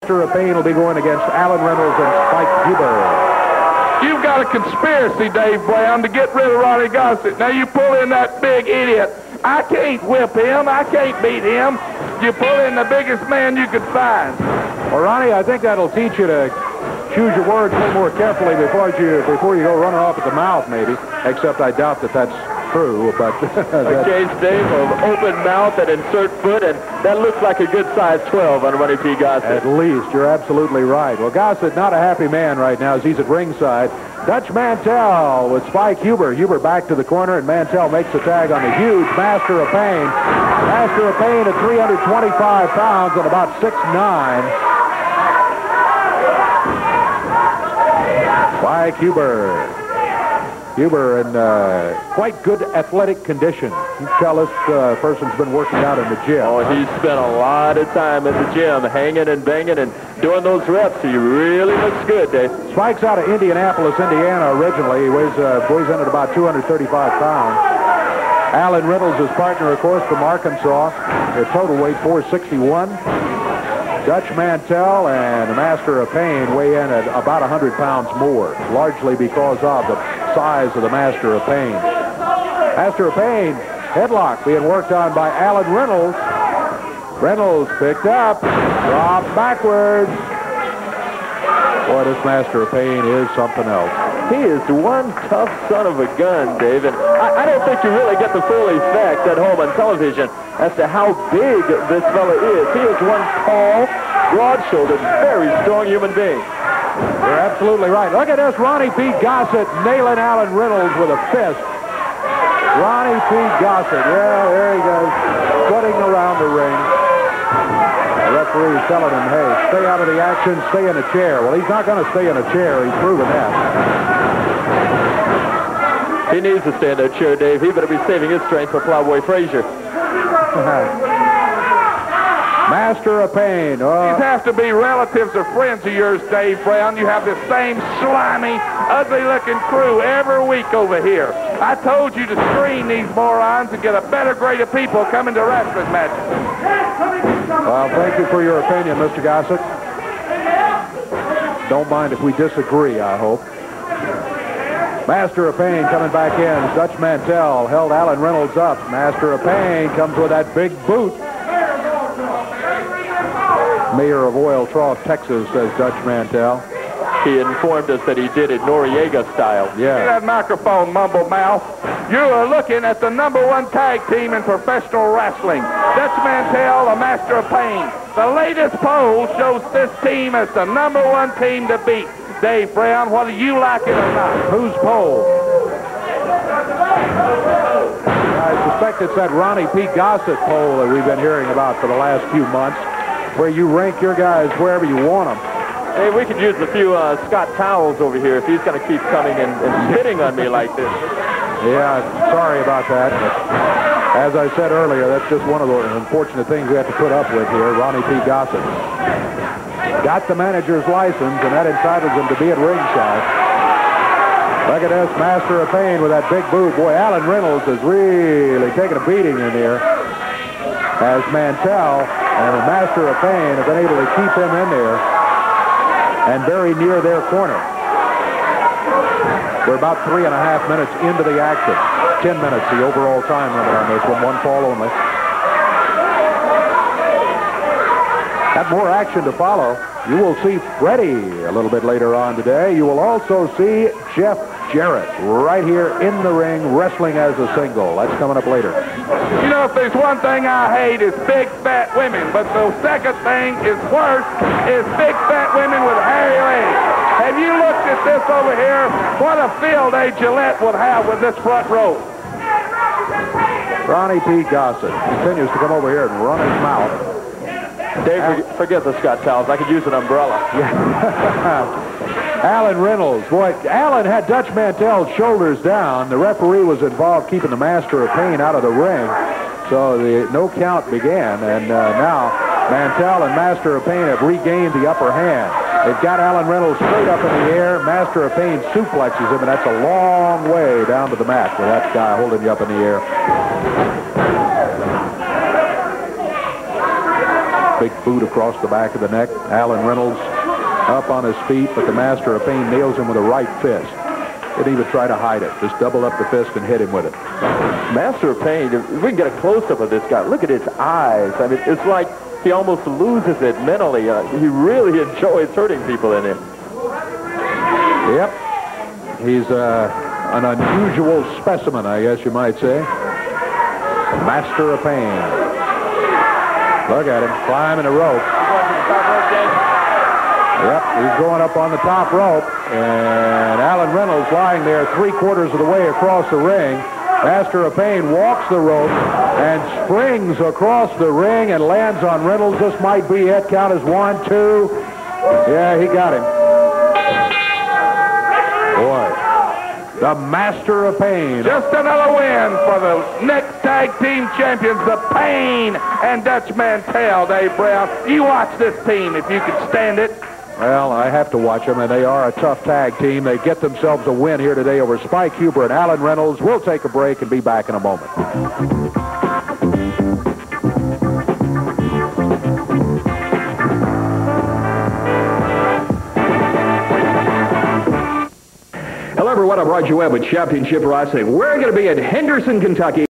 Master of Pain will be going against Alan Reynolds and Spike Huber. You've got a conspiracy, Dave Brown, to get rid of Ronnie Gossett. Now you pull in that big idiot. I can't whip him. I can't beat him. You pull in the biggest man you could find. Well, Ronnie, I think that'll teach you to choose your words a little more carefully before you go running off at the mouth, maybe. Except I doubt that that's true, but... A case, Dave, of open mouth and insert foot, and that looks like a good size 12 on Ronnie P. Gossett. At least, you're absolutely right. Well, Gossett, not a happy man right now as he's at ringside. Dutch Mantell with Spike Huber. Huber back to the corner, and Mantell makes the tag on the huge Master of Pain. Master of Pain at 325 pounds and about 6'9". Spike Huber. Huber in quite good athletic condition. You tell this person's been working out in the gym. Oh, he's spent a lot of time in the gym, hanging and banging and doing those reps. He really looks good, Dave. Spike's out of Indianapolis, Indiana originally. He weighs in at about 235 pounds. Alan Reynolds, his partner, of course, from Arkansas. Their total weight 461. Dutch Mantell and the Master of Pain weigh in at about 100 pounds more, largely because of the size of the Master of Pain. Master of Pain, headlock being worked on by Alan Reynolds. Reynolds picked up, dropped backwards. Boy, this Master of Pain is something else. He is one tough son of a gun, Dave, and I don't think you really get the full effect at home on television as to how big this fella is. He is one tall, broad-shouldered, very strong human being. You're absolutely right. Look at this, Ronnie P. Gossett nailing Alan Reynolds with a fist. Ronnie P. Gossett, yeah, there he goes, strutting around the ring. The referee is telling him, hey, stay out of the action, stay in a chair. Well, he's not going to stay in a chair. He's proven that. He needs to stay in that chair, Dave. He better be saving his strength for Plowboy Frazier. Master of Pain. These have to be relatives or friends of yours, Dave Brown. You have the same slimy, ugly-looking crew every week over here. I told you to screen these morons and get a better grade of people coming to wrestling matches. Well, thank you for your opinion, Mr. Gossett. Don't mind if we disagree, I hope. Master of Pain coming back in. Dutch Mantell held Alan Reynolds up. Master of Pain comes with that big boot. Mayor of Oil Trough, Texas, says Dutch Mantell. He informed us that he did it Noriega style. Yeah. That microphone, mumble mouth. You are looking at the #1 tag team in professional wrestling. Dutch Mantell, the Master of Pain. The latest poll shows this team as the #1 team to beat. Dave Brown, whether you like it or not. Whose poll? I suspect it's that Ronnie P. Gossett poll that we've been hearing about for the last few months, where you rank your guys wherever you want them. Hey, we could use a few Scott Towels over here if he's going to keep coming and spitting on me like this. Yeah, sorry about that. But as I said earlier, that's just one of the unfortunate things we have to put up with here. Ronnie P. Gossett got the manager's license, and that entitles him to be at ringside. Look at this, Master of Pain with that big boot. Boy, Alan Reynolds is really taking a beating in here, as Mantell and the Master of Pain have been able to keep him in there and very near their corner. We're about 3.5 minutes into the action. 10 minutes, the overall time limit on this one, one fall only. Got more action to follow. You will see Freddie a little bit later on today. You will also see Jeff Jarrett right here in the ring wrestling as a single. That's coming up later. You know, if there's one thing I hate, it's big fat women. But the second thing is worse is big fat women with hairy legs. Have you looked at this over here? What a field A Gillette would have with this front row. Ronnie P. Gossett continues to come over here and run his mouth. Dave, forget the Scott Towels. I could use an umbrella. Yeah. Alan Reynolds. Boy, Alan had Dutch Mantell's shoulders down. The referee was involved keeping the Master of Pain out of the ring. So the no count began. And now Mantell and Master of Pain have regained the upper hand. They've got Alan Reynolds straight up in the air. Master of Pain suplexes him, and that's a long way down to the mat with that guy holding you up in the air. Big boot across the back of the neck. Alan Reynolds up on his feet, but the Master of Pain nails him with a right fist. Didn't even try to hide it. Just double up the fist and hit him with it. Master of Pain, if we can get a close-up of this guy, look at his eyes. I mean, it's like he almost loses it mentally. He really enjoys hurting people in him. Yep. He's an unusual specimen, I guess you might say. The Master of Pain. Look at him climbing the rope. Yep, he's going up on the top rope. And Alan Reynolds lying there 3/4 of the way across the ring. Master of Pain walks the rope and springs across the ring and lands on Reynolds. This might be it. Count as 1, 2. Yeah, he got him. Boy, the Master of Pain. Just another win for the next tag team champions, the Pain and Dutch Mantell. Dave Brown, you watch this team if you can stand it. Well, I have to watch them, and they are a tough tag team. They get themselves a win here today over Spike Huber and Alan Reynolds. We'll take a break and be back in a moment. Hello, everyone. I'm Roger Webb with Championship Wrestling. We're going to be in Henderson, Kentucky.